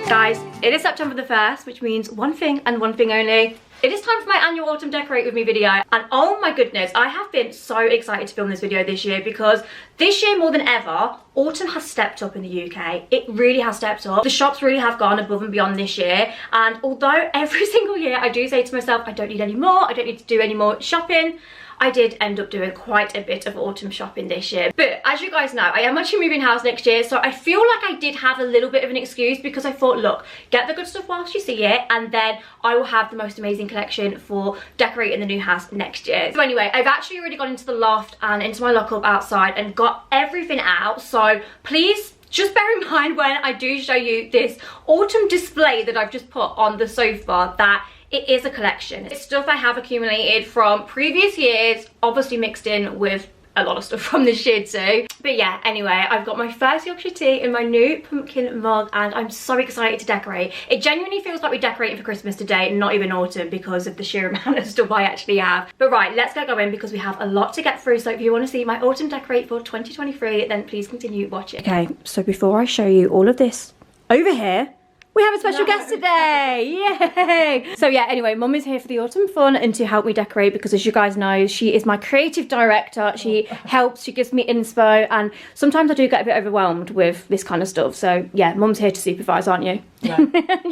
Guys, it is September the 1st, which means one thing and one thing only. It is time for my annual autumn decorate with me video, and oh my goodness, I have been so excited to film this video this year because this year more than ever, autumn has stepped up in the UK. It really has stepped up. The shops really have gone above and beyond this year, and although every single year I do say to myself, I don't need any more, I don't need to do any more shopping, I did end up doing quite a bit of autumn shopping this year. But as you guys know, I am actually moving house next year, so I feel like I did have a little bit of an excuse because I thought, look, get the good stuff whilst you see it, and then I will have the most amazing collection for decorating the new house next year. So anyway, I've actually already gone into the loft and into my lockup outside and got everything out, so please just bear in mind when I do show you this autumn display that I've just put on the sofa that it is a collection. It's stuff I have accumulated from previous years, obviously mixed in with a lot of stuff from this year too. But yeah, anyway, I've got my first Yorkshire tea in my new pumpkin mug and I'm so excited to decorate. It genuinely feels like we're decorating for Christmas today, not even autumn, because of the sheer amount of stuff I actually have. But right, let's get going because we have a lot to get through. So if you want to see my autumn decorate for 2023, then please continue watching. Okay, so before I show you all of this over here, we have a special guest today, yay! So yeah, anyway, Mum is here for the autumn fun and to help me decorate because as you guys know, she is my creative director. She helps, she gives me inspo, and sometimes I do get a bit overwhelmed with this kind of stuff. So yeah, Mum's here to supervise, aren't you? Yeah.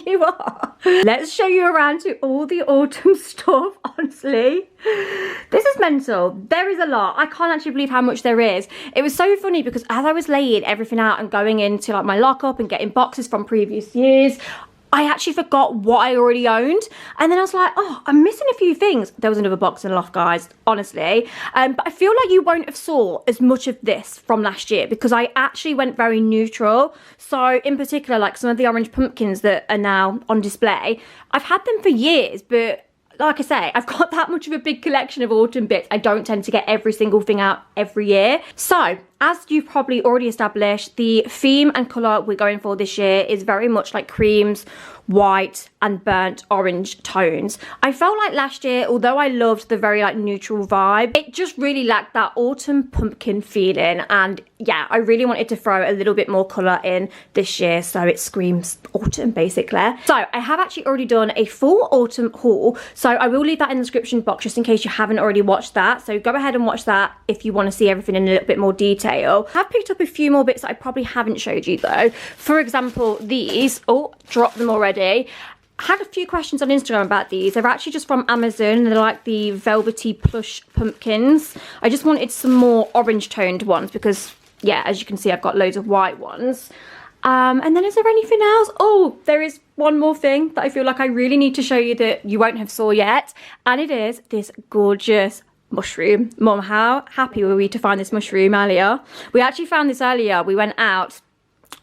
You are. Let's show you around to all the autumn stuff, honestly. This is mental. There is a lot. I can't actually believe how much there is. It was so funny because as I was laying everything out and going into like my lockup and getting boxes from previous years, I actually forgot what I already owned, and then I was like, oh, I'm missing a few things. There was another box in the loft, guys, honestly. But I feel like you won't have saw as much of this from last year because I actually went very neutral. So in particular, like some of the orange pumpkins that are now on display, I've had them for years, but like I say, I've got that much of a big collection of autumn bits. I don't tend to get every single thing out every year. So as you've probably already established, the theme and colour we're going for this year is very much like creams, white and burnt orange tones. I felt like last year, although I loved the very like neutral vibe, it just really lacked that autumn pumpkin feeling, and yeah, I really wanted to throw a little bit more colour in this year so it screams autumn basically. So I have actually already done a full autumn haul, so I will leave that in the description box just in case you haven't already watched that. So go ahead and watch that if you want to see everything in a little bit more detail. I've picked up a few more bits that I probably haven't showed you though. For example, these, oh, dropped them already. I had a few questions on Instagram about these. They're actually just from Amazon. They're like the velvety plush pumpkins. I just wanted some more orange toned ones because yeah, as you can see, I've got loads of white ones. And then is there anything else? Oh, there is one more thing that I feel like I really need to show you that you won't have saw yet, and it is this gorgeous mushroom. Mum, how happy were we to find this mushroom earlier? We actually found this earlier. We went out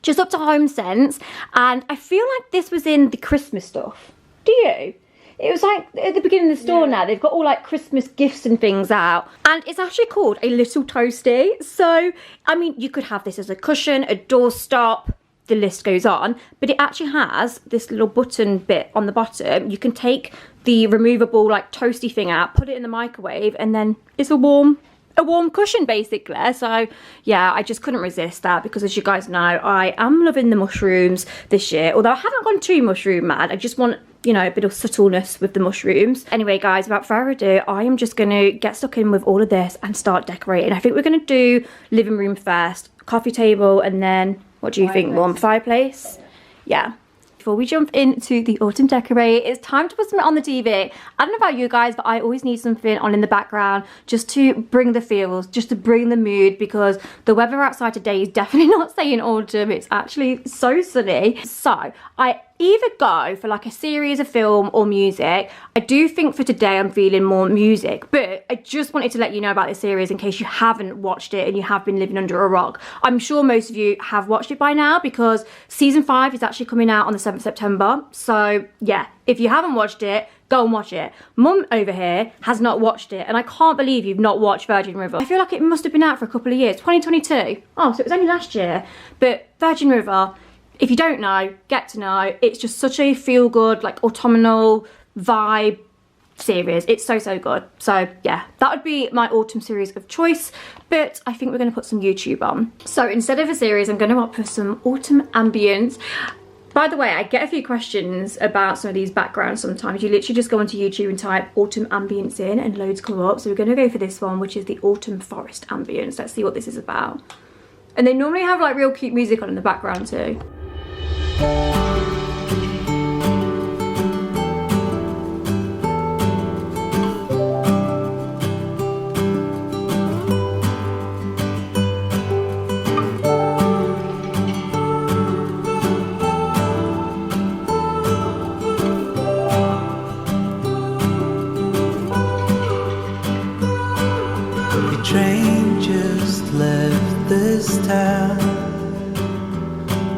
just up to Homesense, and I feel like this was in the Christmas stuff. Do you? It was like at the beginning of the store now. They've got all like Christmas gifts and things out. And it's actually called a little toasty. So, I mean, you could have this as a cushion, a doorstop, the list goes on. But it actually has this little button bit on the bottom. You can take the removable like toasty thing out, put it in the microwave, and then it's a warm cushion basically. So yeah, I just couldn't resist that because as you guys know, I am loving the mushrooms this year. Although I haven't gone too mushroom mad, I just want, you know, a bit of subtleness with the mushrooms. Anyway guys, without further ado, I am just gonna get stuck in with all of this and start decorating. I think we're gonna do living room first, coffee table, and then what do you think, Mum? Fireplace? Yeah. Before we jump into the autumn decorate, it's time to put something on the TV. I don't know about you guys, but I always need something on in the background just to bring the feels, just to bring the mood, because the weather outside today is definitely not saying autumn. It's actually so sunny. So I either go for like a series of film or music. I do think for today I'm feeling more music, but I just wanted to let you know about this series in case you haven't watched it and you have been living under a rock. I'm sure most of you have watched it by now because season 5 is actually coming out on the 7th of September. So yeah, if you haven't watched it, go and watch it. Mum over here has not watched it, and I can't believe you've not watched Virgin River. I feel like it must have been out for a couple of years. 2022. Oh, so it was only last year. But Virgin River, if you don't know, get to know. It's just such a feel-good, like autumnal vibe series. It's so, so good. So yeah, that would be my autumn series of choice, but I think we're going to put some YouTube on. So instead of a series, I'm going to opt for some autumn ambience. By the way, I get a few questions about some of these backgrounds sometimes. You literally just go onto YouTube and type autumn ambience in and loads come up. So we're going to go for this one, which is the autumn forest ambience. Let's see what this is about. And they normally have like real cute music on in the background too.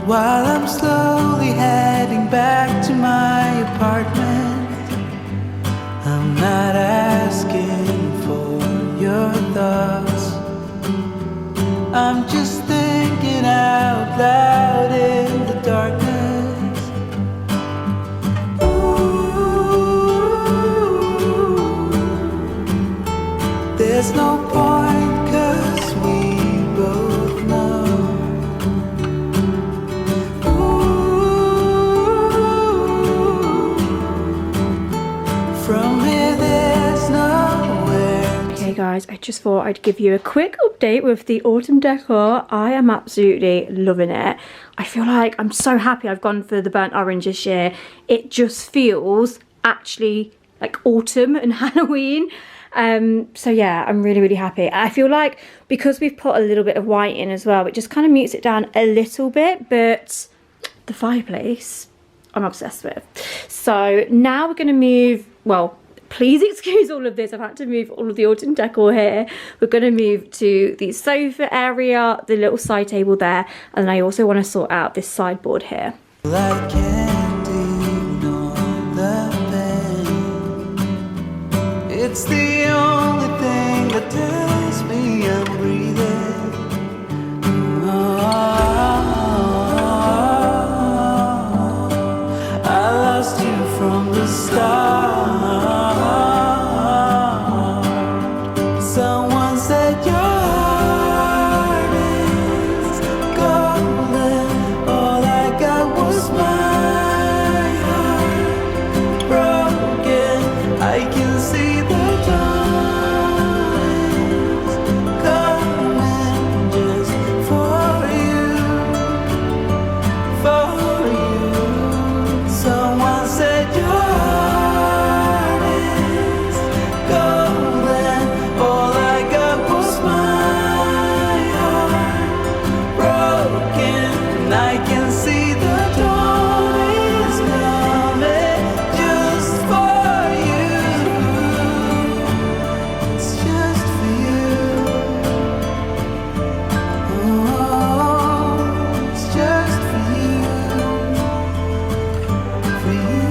While I'm slowly heading back to my apartment, I'm not asking for your thoughts. I'm just thinking out loud in the darkness. Ooh, there's no point 'cause we both know. Guys, I just thought I'd give you a quick update with the autumn decor. I am absolutely loving it. I feel like I'm so happy I've gone for the burnt orange this year. It just feels actually like autumn and Halloween. So yeah, I'm really happy. I feel like because we've put a little bit of white in as well, it just kind of mutes it down a little bit, but the fireplace I'm obsessed with. So now we're going to move, well, please excuse all of this. I've had to move all of the autumn decor here. We're going to move to the sofa area, the little side table there, and I also want to sort out this sideboard here. Like candy on the bed. It's the only thing that tells me I'm breathing. I lost you from the start. Someone said your heart is golden. All I got was my heart broken. I can see the dawn coming just for you, for you. Someone said your heart is golden. All I got was my heart broken. And I can see the dawn is coming just for you. It's just for you. Oh, it's just for you. For you.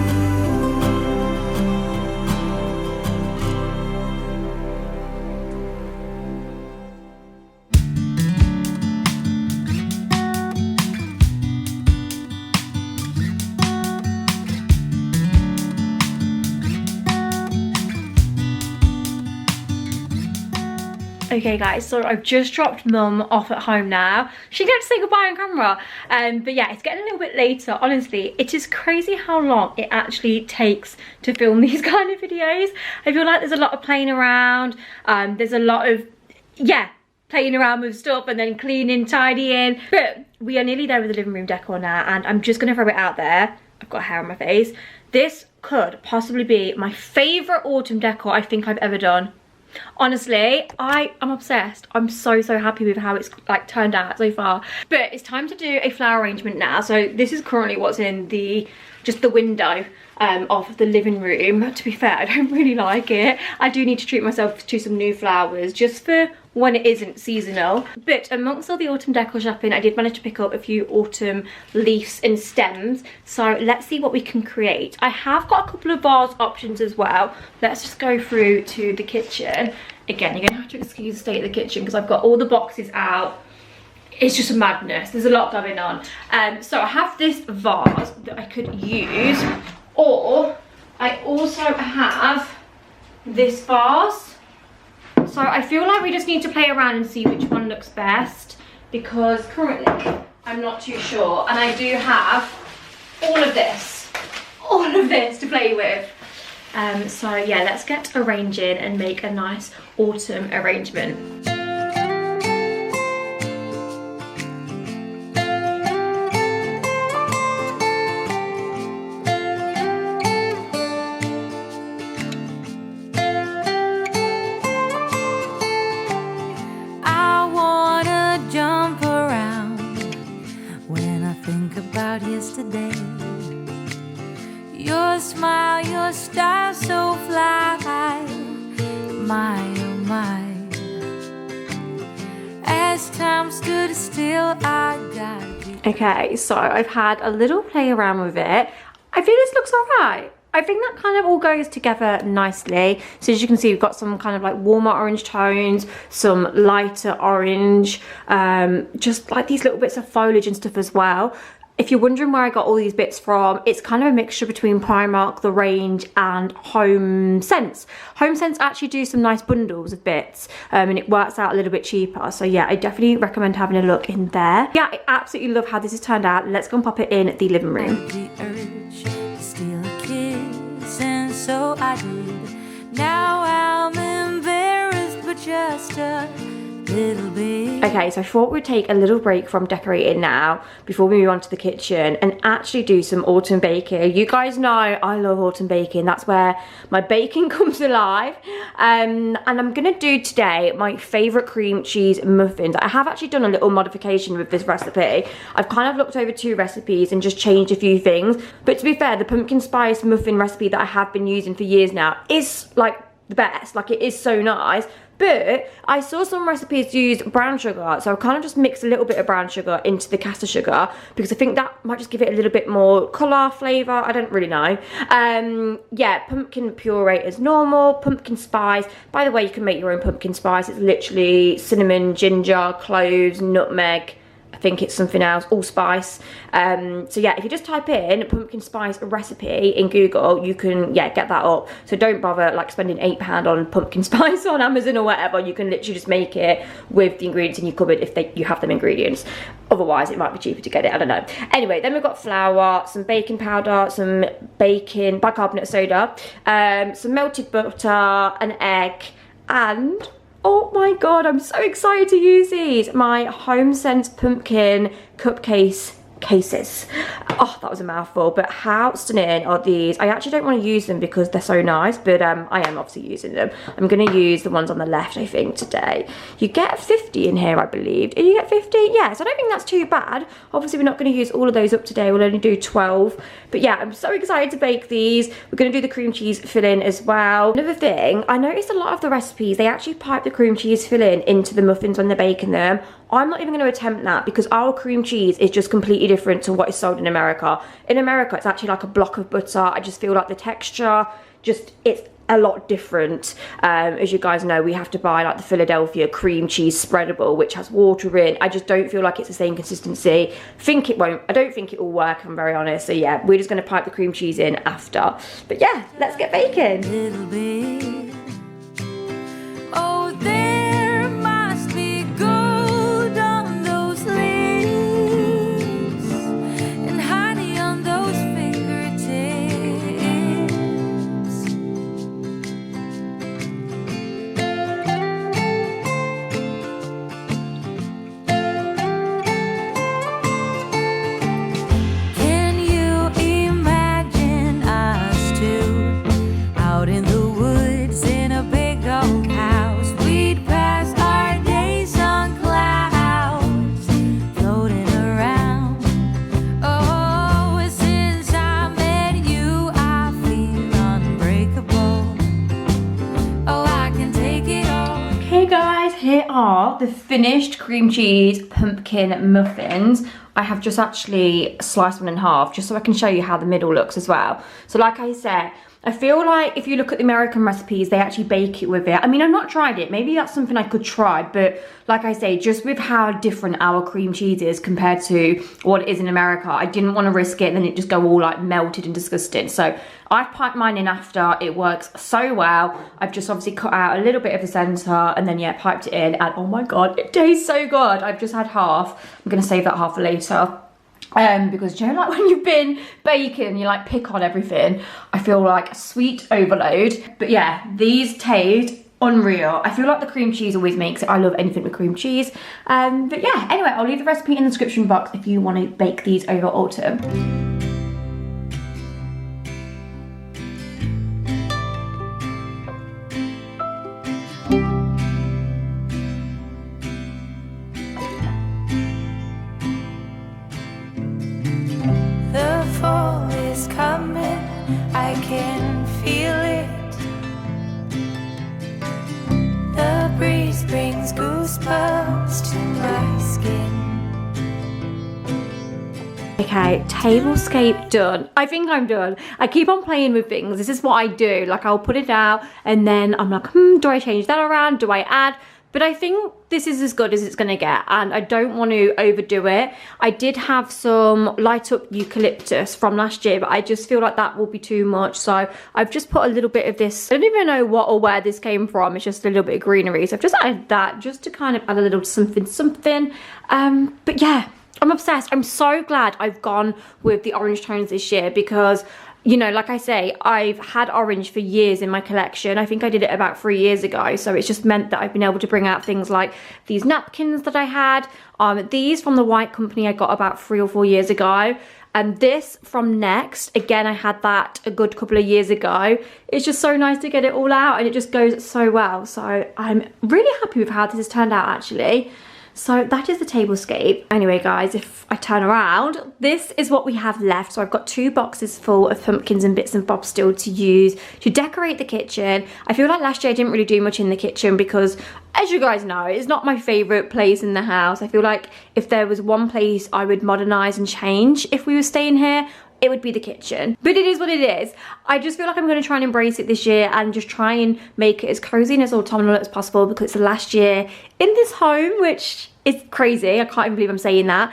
Okay guys, so I've just dropped mum off at home now. She got to say goodbye on camera. But yeah, it's getting a little bit later. Honestly, it is crazy how long it actually takes to film these kind of videos. I feel like there's a lot of playing around. There's a lot of, yeah, playing around with stuff and then cleaning, tidying. But we are nearly there with the living room decor now, and I'm just gonna throw it out there. I've got hair on my face. This could possibly be my favorite autumn decor I think I've ever done. Honestly, I am obsessed. I'm so happy with how it's like turned out so far. But it's time to do a flower arrangement now. So this is currently what's in the just the window of the living room. To be fair, I don't really like it. I do need to treat myself to some new flowers just for when it isn't seasonal. But amongst all the autumn decor shopping, I did manage to pick up a few autumn leaves and stems. So let's see what we can create. I have got a couple of vase options as well. Let's just go through to the kitchen. Again, you're gonna have to excuse the state of the kitchen because I've got all the boxes out. It's just a madness. There's a lot going on. So I have this vase that I could use, or I also have this vase. So I feel like we just need to play around and see which one looks best, because currently I'm not too sure. And I do have this to play with. So yeah, let's get arranging and make a nice autumn arrangement. I wanna jump around when I think about yesterday. Your smile, your style so fly, my oh my. As time stood still, I got you. Okay, so I've had a little play around with it. I feel this looks alright. I think that kind of all goes together nicely. So as you can see, we've got some kind of like warmer orange tones, some lighter orange, just like these little bits of foliage and stuff as well. If you're wondering where I got all these bits from, it's kind of a mixture between Primark, The Range and Homesense. Homesense actually do some nice bundles of bits and it works out a little bit cheaper. So yeah, I definitely recommend having a look in there. Yeah, I absolutely love how this has turned out. Let's go and pop it in the living room. The urge to steal a kiss, and so I did. Now I'm embarrassed, but just a little bit. Okay, so I thought we'd take a little break from decorating now before we move on to the kitchen and actually do some autumn baking. You guys know I love autumn baking. That's where my baking comes alive. And I'm gonna do today my favorite cream cheese muffins. I have actually done a little modification with this recipe. I've kind of looked over 2 recipes and just changed a few things. But to be fair, the pumpkin spice muffin recipe that I have been using for years now is like the best. Like, it is so nice. But I saw some recipes use brown sugar, so I kind of just mix a little bit of brown sugar into the caster sugar because I think that might just give it a little bit more colour, flavour, I don't really know. Yeah, pumpkin puree as normal, pumpkin spice. By the way, you can make your own pumpkin spice. It's literally cinnamon, ginger, cloves, nutmeg, I think it's something else, allspice. So yeah, if you just type in pumpkin spice recipe in Google, you can, yeah, get that up. So don't bother like spending £8 on pumpkin spice on Amazon or whatever. You can literally just make it with the ingredients in your cupboard if you have them ingredients. Otherwise, it might be cheaper to get it, I don't know. Anyway, then we've got flour, some baking powder, some bicarbonate soda, some melted butter, an egg, and oh my god, I'm so excited to use these. My Homesense pumpkin cupcase cases. Oh, that was a mouthful, but how stunning are these? I actually don't want to use them because they're so nice, but I am obviously using them. I'm going to use the ones on the left, I think, today. You get 50 in here, I believe. Do you get 50? Yes, I don't think that's too bad. Obviously, we're not going to use all of those up today. We'll only do 12. But yeah, I'm so excited to bake these. We're going to do the cream cheese filling as well. Another thing, I noticed a lot of the recipes, they actually pipe the cream cheese filling into the muffins when they're baking them. I'm not even going to attempt that because our cream cheese is just completely different to what is sold in America. In America, it's actually like a block of butter. I just feel like the texture, it's a lot different. As you guys know, we have to buy like the Philadelphia cream cheese spreadable, which has water in. I just don't feel like it's the same consistency. I don't think it will work, if I'm very honest. So yeah, we're just going to pipe the cream cheese in after. But yeah, let's get baking. Little bit. Oh, there must be gold on those lips and honey on those fingertips. Can you imagine us two out in the woods in a big old house? We'd pass our days on clouds floating around. Oh, since I met you, I feel unbreakable. Oh, I can take it all. Okay guys, here are the finished cream cheese pumpkin muffins. I have just actually sliced one in half just so I can show you how the middle looks as well. So like I said, I feel like if you look at the American recipes, they actually bake it with it. I mean, I've not tried it. Maybe that's something I could try. But like I say, just with how different our cream cheese is compared to what it is in America, I didn't want to risk it and then it just go all like melted and disgusting. So I've piped mine in after. It works so well. I've just obviously cut out a little bit of the center and then yeah, piped it in. And oh my God, it tastes so good. I've just had half. I'm going to save that half for later. Because you know, like when you've been baking, you like pick on everything. I feel like a sweet overload. But yeah, these taste unreal. I feel like the cream cheese always makes it. I love anything with cream cheese. But yeah, anyway, I'll leave the recipe in the description box if you want to bake these over autumn. The fall is coming, I can feel it. The breeze brings goosebumps to my skin. Okay, tablescape done. I think I'm done. I keep on playing with things. This is what I do. Like, I'll put it out and then I'm like, do I change that around? Do I add? But I think this is as good as it's gonna get, and I don't want to overdo it. I did have some light up eucalyptus from last year, but I just feel like that will be too much. So I've just put a little bit of this. I don't even know what or where this came from. It's just a little bit of greenery. So I've just added that just to kind of add a little something. But yeah, I'm obsessed. I'm so glad I've gone with the orange tones this year because, you know, like I say, I've had orange for years in my collection. I think I did it about 3 years ago. So it's just meant that I've been able to bring out things like these napkins that I had. These from the White Company I got about 3 or 4 years ago. And this from Next, again, I had that a good couple of years ago. It's just so nice to get it all out and it just goes so well. So I'm really happy with how this has turned out actually. So that is the tablescape. Anyway, guys, if I turn around, this is what we have left. So I've got 2 boxes full of pumpkins and bits and bobs still to use to decorate the kitchen. I feel like last year I didn't really do much in the kitchen because, as you guys know, it's not my favourite place in the house. I feel like if there was one place I would modernise and change if we were staying here, it would be the kitchen. But it is what it is. I just feel like I'm going to try and embrace it this year and just try and make it as cozy and as autumnal as possible because it's the last year in this home, which is crazy. I can't even believe I'm saying that.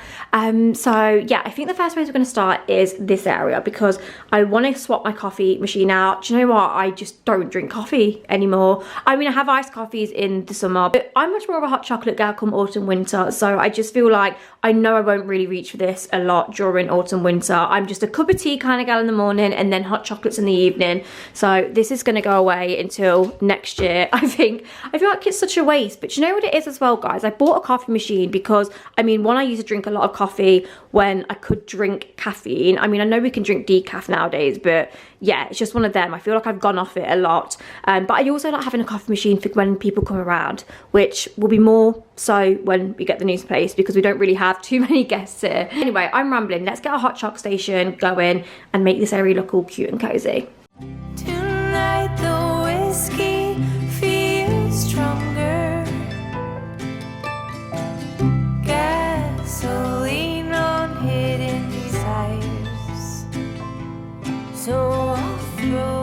So yeah, I think the first place we're going to start is this area because I want to swap my coffee machine out. Do you know what? I just don't drink coffee anymore. I mean, I have iced coffees in the summer, but I'm much more of a hot chocolate girl come autumn, winter. So I just feel like I know I won't really reach for this a lot during autumn, winter. I'm just a cup of tea kind of gal in the morning and then hot chocolates in the evening. So this is going to go away until next year, I think. I feel like it's such a waste, but you know what it is as well, guys? I bought a coffee machine because, I mean, one, I used to drink a lot of coffee when I could drink caffeine. I mean, I know we can drink decaf nowadays, but yeah, it's just one of them. I feel like I've gone off it a lot. But I also like having a coffee machine for when people come around, which will be more so when we get the new place because we don't really have too many guests here. Anyway, I'm rambling. Let's get a hot choc station going and make this area look all cute and cozy. Tonight the whiskey feels stronger. Gasoline on hidden desires. So I'll throw.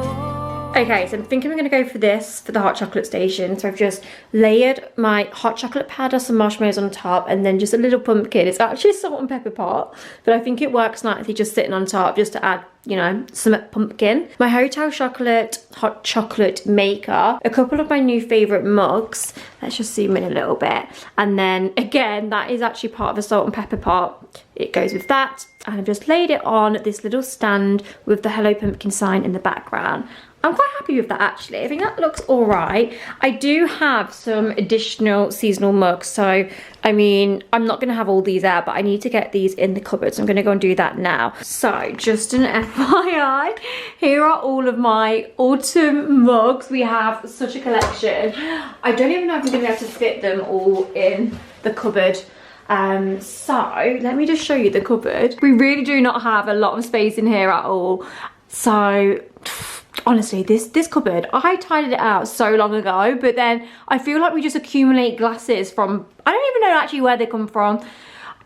Okay, so I'm thinking we're going to go for this for the hot chocolate station. So I've just layered my hot chocolate powder, some marshmallows on top, and then just a little pumpkin. It's actually a salt and pepper pot, but I think it works nicely just sitting on top just to add, you know, some pumpkin. My hotel chocolate hot chocolate maker, a couple of my new favourite mugs. Let's just zoom in a little bit. And then again, that is actually part of a salt and pepper pot. It goes with that. And I've just laid it on this little stand with the Hello Pumpkin sign in the background. I'm quite happy with that actually. I think that looks all right. I do have some additional seasonal mugs. So, I mean, I'm not going to have all these out, but I need to get these in the cupboard. So I'm going to go and do that now. So, just an FYI, here are all of my autumn mugs. We have such a collection. I don't even know if I'm going to be able to fit them all in the cupboard. So, let me just show you the cupboard. We really do not have a lot of space in here at all. So, honestly, this cupboard, I tidied it out so long ago, but then I feel like we just accumulate glasses from, I don't even know actually where they come from.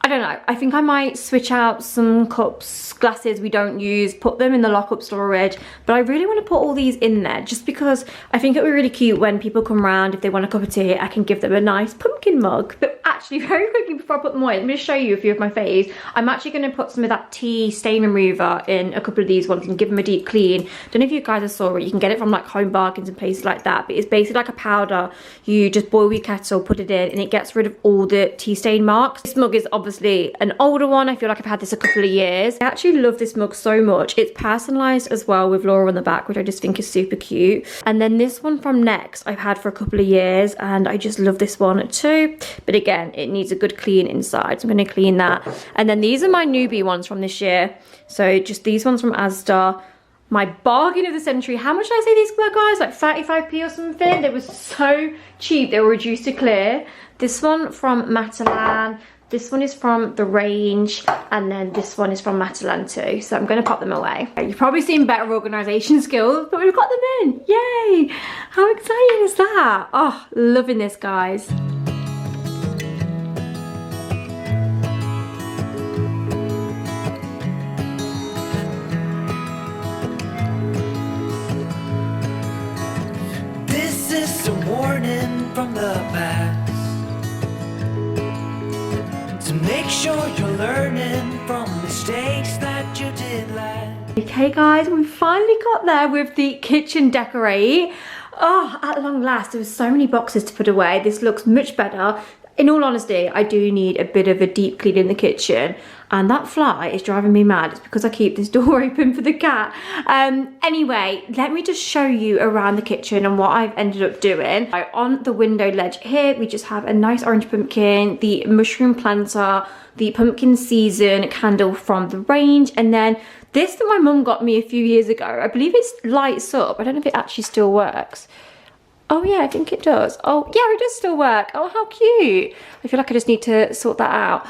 I don't know. I think I might switch out some cups, glasses we don't use, put them in the lock-up storage. But I really want to put all these in there just because I think it would be really cute when people come around. If they want a cup of tea, I can give them a nice pumpkin mug. But actually, very quickly before I put them away, let me just show you a few of my faves. I'm actually going to put some of that tea stain remover in a couple of these ones and give them a deep clean. Don't know if you guys saw it. You can get it from like Home Bargains and places like that. But it's basically like a powder. You just boil your kettle, put it in, and it gets rid of all the tea stain marks. This mug is obviously obviously an older one. I feel like I've had this a couple of years. I actually love this mug so much. It's personalised as well with Laura on the back, which I just think is super cute. And then this one from Next I've had for a couple of years, and I just love this one too. But again, it needs a good clean inside, so I'm going to clean that. And then these are my newbie ones from this year. So just these ones from Asda. My bargain of the century. How much did I say these were, guys? Like 35p or something. They were so cheap. They were reduced to clear. This one from MATALAN. This one is from The Range. And then this one is from MATALAN too. So I'm going to pop them away. You've probably seen better organisation skills, but we've got them in. Yay! How exciting is that? Oh, loving this, guys. From the past, to make sure you're learning from mistakes that you did last. Okay guys, we finally got there with the kitchen decorate. Oh, at long last. There was so many boxes to put away. This looks much better. In all honesty, I do need a bit of a deep clean in the kitchen, and that fly is driving me mad. It's because I keep this door open for the cat. Anyway, let me just show you around the kitchen and what I've ended up doing. On the window ledge here, we just have a nice orange pumpkin, the mushroom planter, the pumpkin season candle from The Range, and then this that my mum got me a few years ago. I believe it lights up. I don't know if it actually still works. Oh yeah, I think it does. Oh yeah, it does still work. Oh, how cute. I feel like I just need to sort that out.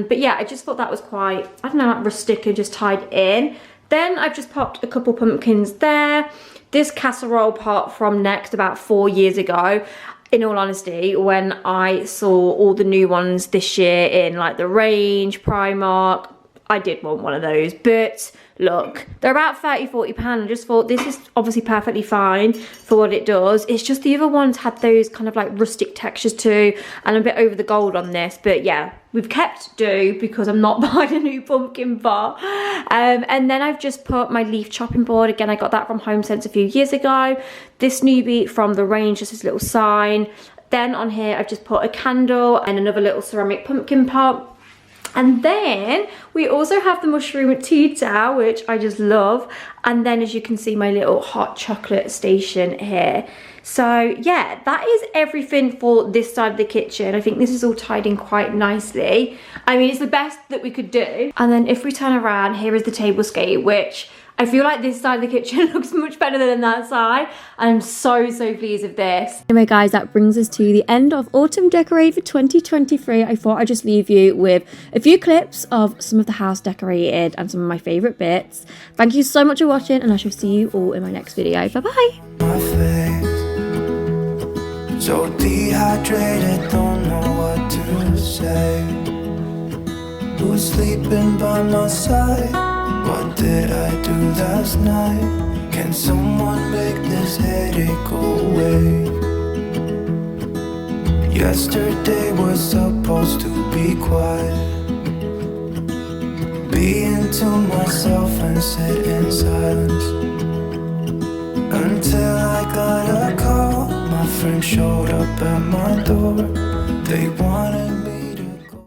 But yeah, I just thought that was quite, I don't know, like rustic and just tied in. Then I've just popped a couple pumpkins there. This casserole pot from Next about 4 years ago. In all honesty, when I saw all the new ones this year in like The Range, Primark, I did want one of those, but look, they're about 30–40 pounds. I just thought this is obviously perfectly fine for what it does. It's just the other ones had those kind of like rustic textures too, and a bit over the gold on this. But yeah, we've kept do because I'm not buying a new pumpkin bar. And then I've just put my leaf chopping board. Again, I got that from Homesense a few years ago. This newbie from The Range, just this little sign. Then on here, I've just put a candle and another little ceramic pumpkin pot. And then we also have the mushroom tea towel, which I just love. And then as you can see, my little hot chocolate station here. So yeah, that is everything for this side of the kitchen. I think this is all tied in quite nicely. I mean, it's the best that we could do. And then if we turn around, here is the tablescape, which I feel like this side of the kitchen looks much better than that side. I'm so pleased with this. Anyway guys, that brings us to the end of Autumn Decorate for 2023. I thought I'd just leave you with a few clips of some of the house decorated and some of my favourite bits. Thank you so much for watching, and I shall see you all in my next video. Bye bye. My face, so dehydrated, don't know what to say. Who was sleeping by my side? What did I do last night? Can someone make this headache go away? Yesterday was supposed to be quiet. Being to myself and sit in silence. Until I got a call, my friend showed up at my door. They wanted